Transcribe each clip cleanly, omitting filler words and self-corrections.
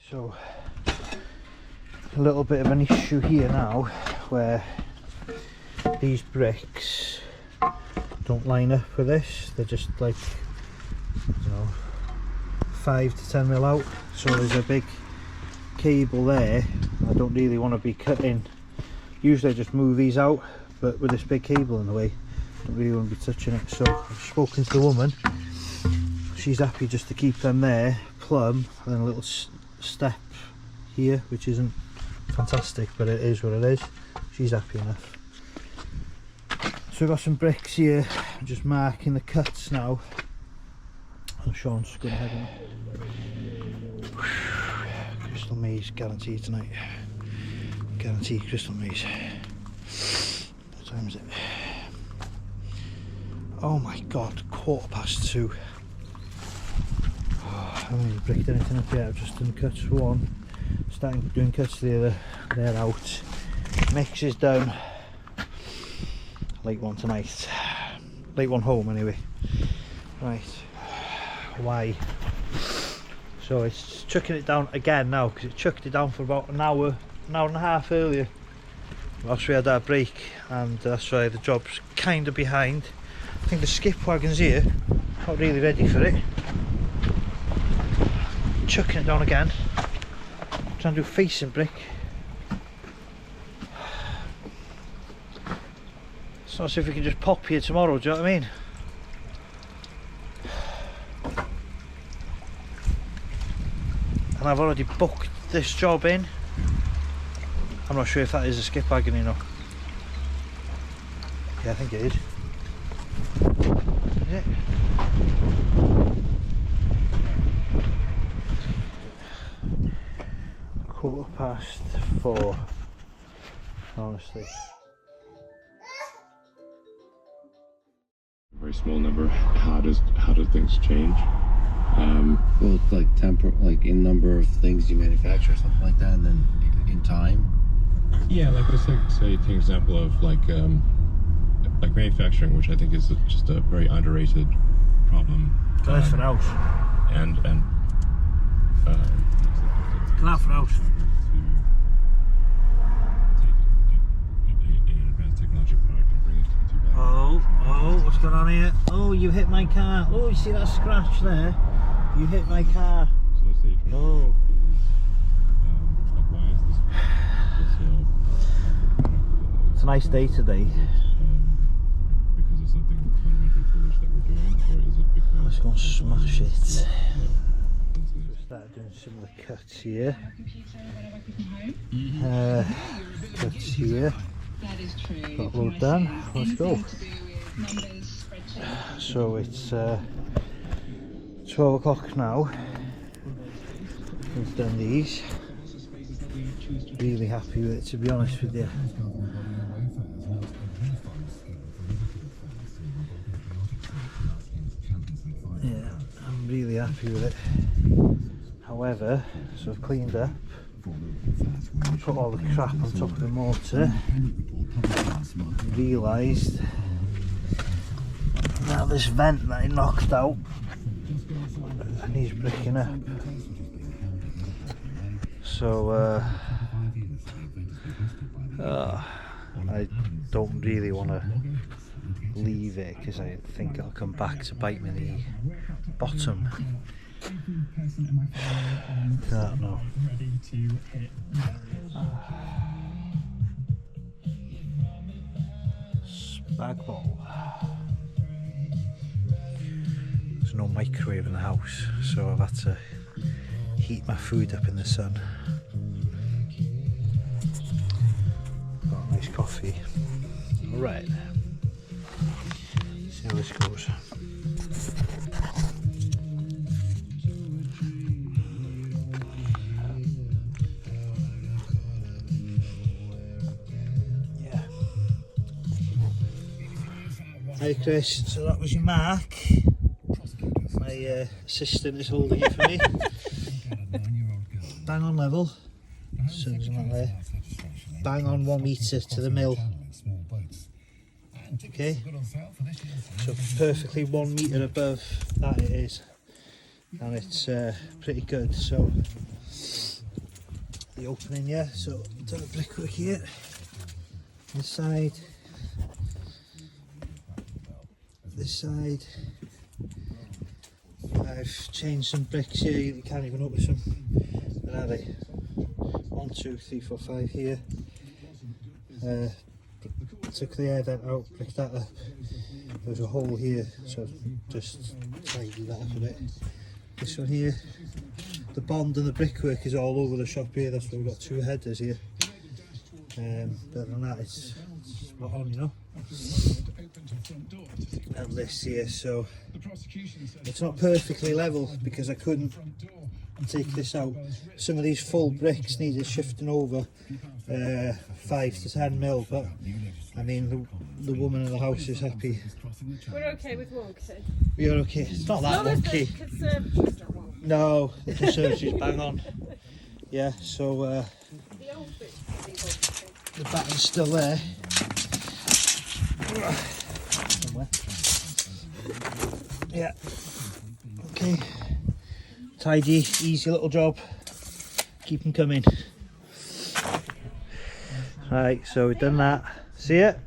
So a little bit of an issue here now, where these bricks don't line up with this. They're just like, you know, 5 to 10 mil out. So there's a big cable there. I don't really want to be cutting. Usually I just move these out, but with this big cable in the way, I don't really want to be touching it. So I've spoken to the woman. She's happy just to keep them there, plumb, and then a little step here, which isn't fantastic, but it is what it is. She's happy enough. So we've got some bricks here. I'm just marking the cuts now. And Sean's going ahead and Crystal Maze guaranteed tonight. Guaranteed Crystal Maze. What time is it? Oh my god, 2:15. I haven't even bricked anything up yet. I've just done cuts for one. Starting doing cuts the other. They're out. Mix is done. Late one tonight. Late one home anyway. Right. Why? So it's chucking it down again now, because it chucked it down for about an hour and a half earlier. Whilst we had our break, and that's why the job's kind of behind. I think the skip wagon's here. Not really ready for it. Chucking it down again. Trying to do facing brick. It's not as if we can just pop here tomorrow, do you know what I mean? And I've already booked this job in. I'm not sure if that is a skip wagon, you know. Yeah, I think it is. Is it? Quarter past 4, honestly. Very small number. How do things change? Well, like like in number of things you manufacture, or something like that, and then in time. Yeah, like let's say take an example of like manufacturing, which I think is just a very underrated problem. Glass for house. And Glass for house. Oh, what's going on here? Oh, you hit my car. Oh, you see that scratch there? You hit my car. So let's say you're oh. Like why is this It's a nice day today. Because of something fundamentally foolish that we're doing, or is it because... Let's go and smash it. Started doing some of the cuts here. Cuts here. Got a load done. Let's go. So it's 12 o'clock now. We've done these. Really happy with it, to be honest with you. Yeah, I'm really happy with it. However, so I've cleaned up, put all the crap on top of the mortar, realised now this vent that I knocked out needs bricking up. So I don't really want to leave it, because I think it'll come back to bite me in the bottom. Don't know. Spag bol. There's no microwave in the house, so I've had to heat my food up in the sun. Got a nice coffee. Alright. See how this goes. Yeah. Hi Chris, so that was your mark. My assistant is holding it for me. Bang on level. So there's that there. Bang on 1 metre to the mill. Okay, so perfectly 1 metre above that it is, and it's pretty good. So the opening, yeah. So done a brickwork here, this side, this side. I've changed some bricks here, you can't even open some. Where are they? 1, 2, 3, 4, 5 here. Took the air vent out, bricked that up. There's a hole here, so just tidy that up a bit. This one here, the bond and the brickwork is all over the shop here, that's why we've got 2 headers here. But than that, it's spot on, you know. And this here, so it's not perfectly level because I couldn't take this out. Some of these full bricks needed shifting over 5 to 10 mil, but I mean the woman in the house is happy. We're okay with wonky. We are okay. It's not that wonky. The conservatory's not wonky. No, the conservatory's bang on. Yeah, so The old bit's pretty wonky. the batten's still there. Somewhere. Yeah. Okay. Tidy, easy little job. Keep them coming. Right, so we've done that. See it?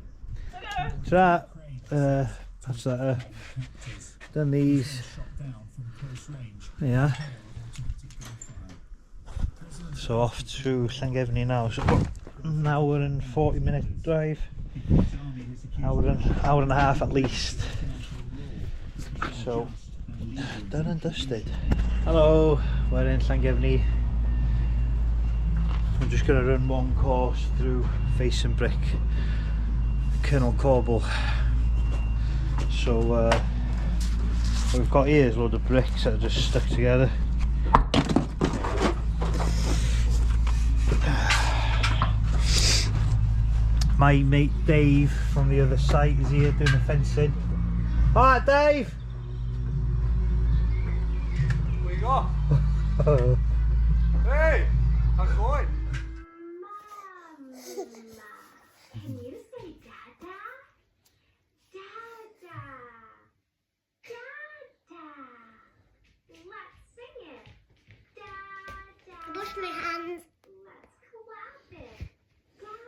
Ta-da! Patch that up. Done these. Yeah. So off to Llangefni now. So an hour and 40-minute drive. Hour and a half at least. So done and dusted. Hello, we're in Llangefni. I'm just going to run one course through Face and Brick, Colonel Corbel. So what we've got here is a load of bricks that are just stuck together. My mate Dave from the other site is here doing the fencing. Alright Dave! Where you go? Hey! How's it going? Can you say Dada? Dada! Dada! Let's sing it! Dada! Wash my hands. Let's clap it! Dada!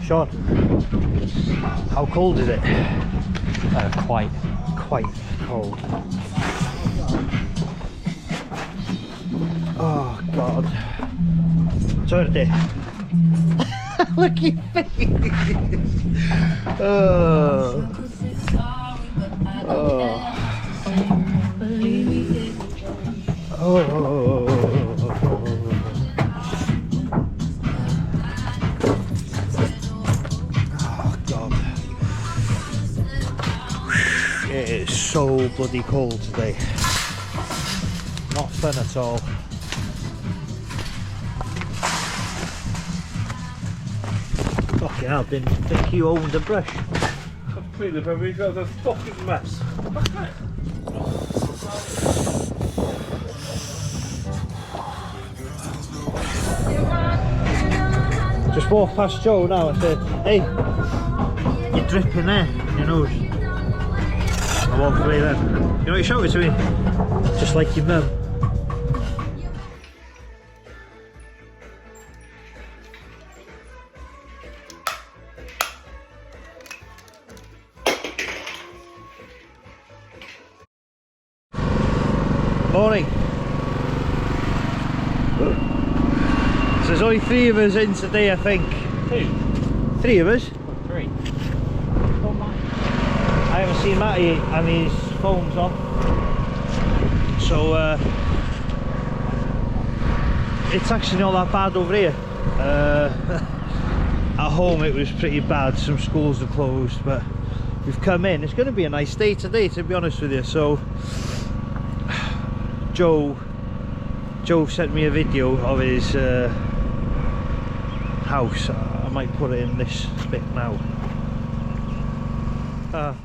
Sean, how cold is it? Quite. Quite cold. Oh God. Sorry. Look at your face. Oh. Oh. Oh. It is so bloody cold today. Not fun at all. Fucking hell, didn't think you owned a brush. Completely, but we got a fucking mess. Just walked past Joe now and said, hey, you're dripping there in your nose. I walked away then. You know what he shouted to me? Just like your mum. Morning. So there's only 3 of us in today, I think. 2? 3 of us? 3? I haven't seen Matty and his phone's off. So it's actually not that bad over here. At home it was pretty bad, some schools are closed, but we've come in. It's going to be a nice day today, to be honest with you. So Joe sent me a video of his house. I might put it in this bit now. Can't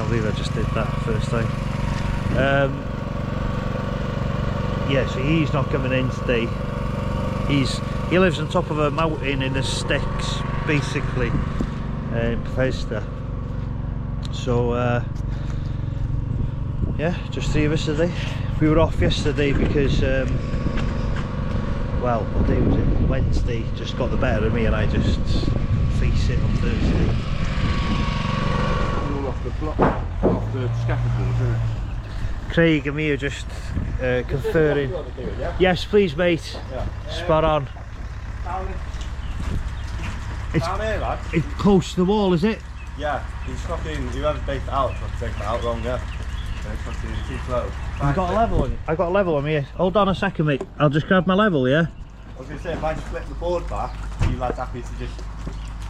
believe I just did that first time. Yeah, so he's not coming in today. He lives on top of a mountain in the sticks, basically, in Bethesda. So yeah, just 3 of us today. We were off yesterday because well, what day was it? Wednesday just got the better of me and I just faced it on Thursday. All off the scaffolding, isn't it? Craig and me are just conferring. Yes, please, mate. Yeah. Spot on. It's Down here, lad. it's close to the wall, is it? Yeah, he's fucking, whoever's baked it out, fucking taken it out wrong, yeah. It's fucking too slow. You got a level on. I got a level on me. Hold on a second, mate. I'll just grab my level, yeah. I was going to say, if I just flip the board back, are you lads happy to just, you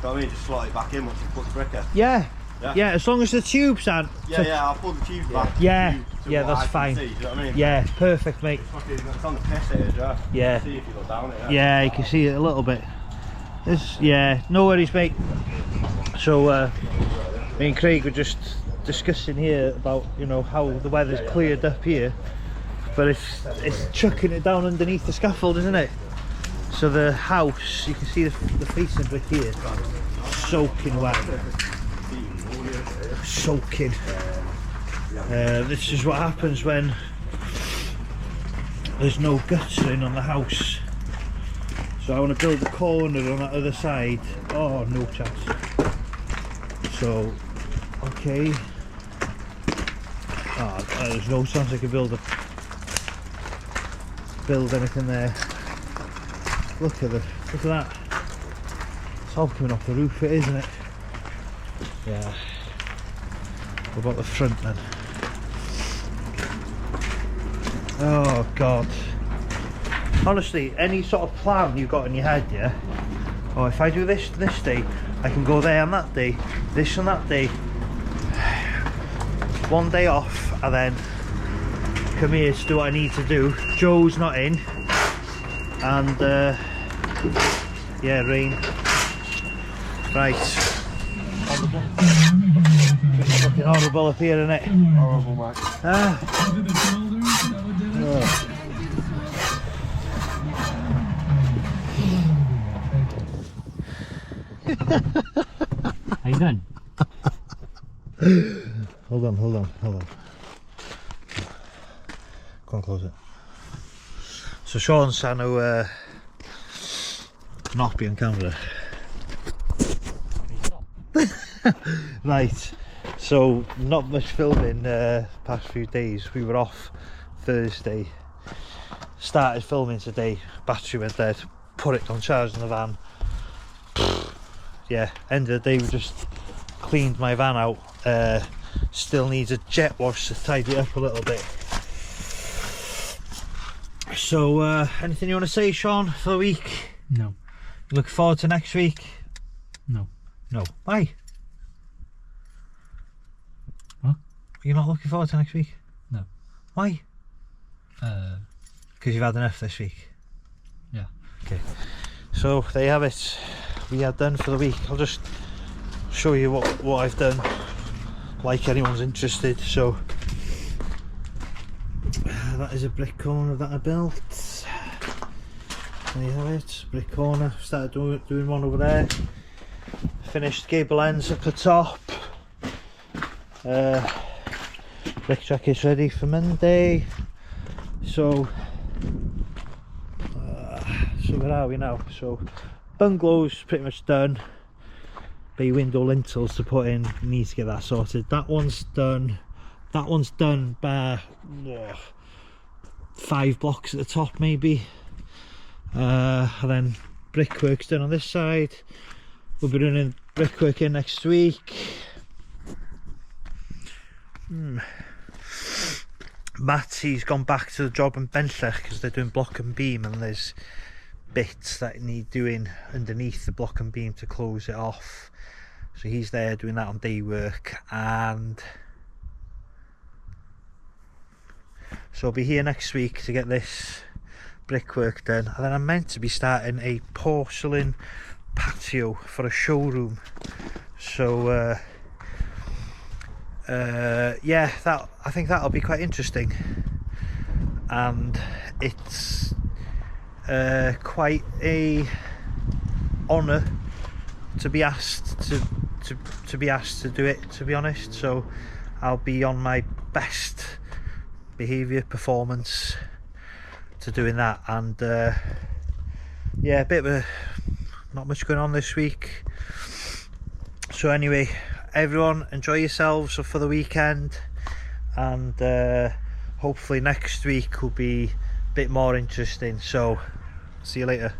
know what I mean, just slot it back in once you put the brick in? Yeah. Yeah. Yeah, as long as the tubes aren't. Yeah, I'll pull the tubes back. Yeah, to yeah, what that's I can fine. See, do you know what I mean? Yeah, perfect, mate. It's fucking, it's on the piss here, yeah. Yeah. You can see if you look down it, yeah. Yeah, you can see it a little bit. Yeah, no worries, mate. So me and Craig were just discussing here about, you know, how the weather's cleared up here, but it's chucking it down underneath the scaffold, isn't it? So the house, you can see the facing brick here, soaking wet. Soaking. This is what happens when there's no guttering on the house. So I want to build a corner on that other side. Oh, no chance. So, okay. Oh, there's no chance I can build anything there. Look at that. It's all coming off the roof, it isn't it? Yeah. What about the front then? Oh God. Honestly, any sort of plan you've got in your head, yeah? Oh, if I do this day, I can go there on that day, this on that day. One day off, and then come here to do what I need to do. Joe's not in. And yeah, rain. Right. It's fucking horrible up here, isn't it? Horrible, mate. Ah. Oh. How you doing? Hold on. Go on, close it. So Sean's trying to not be on camera. Right, so not much filming past few days. We were off Thursday, started filming today, battery went dead, put it on charge in the van. Yeah, end of the day we just cleaned my van out. Still needs a jet wash to tidy it up a little bit. So anything you want to say, Sean, for the week? No. You looking forward to next week? No. No. Why? What? You're not looking forward to next week? No. Why? Because you've had enough this week? Yeah. Okay. So there you have it. We are done for the week. I'll just show you what I've done, like anyone's interested. So that is a brick corner that I built. There you have it, brick corner. Started doing one over there. Finished gable ends at the top. Brick track is ready for Monday. So where are we now? So bungalow's pretty much done. Bay window lintels to put in, need to get that sorted. That one's done. That one's done by 5 blocks at the top maybe. And then brickwork's done on this side. We'll be doing brickwork in next week. Matty's gone back to the job in Bentlech because they're doing block and beam, and there's bits that need doing underneath the block and beam to close it off. So he's there doing that on day work, and so I'll be here next week to get this brickwork done, and then I'm meant to be starting a porcelain patio for a showroom. So yeah, I think that'll be quite interesting, and it's quite a honour to be asked to be asked to do it, to be honest. So I'll be on my best behaviour performance to doing that, and yeah, a bit of not much going on this week. So anyway, everyone, enjoy yourselves for the weekend, and hopefully next week will be a bit more interesting. So see you later.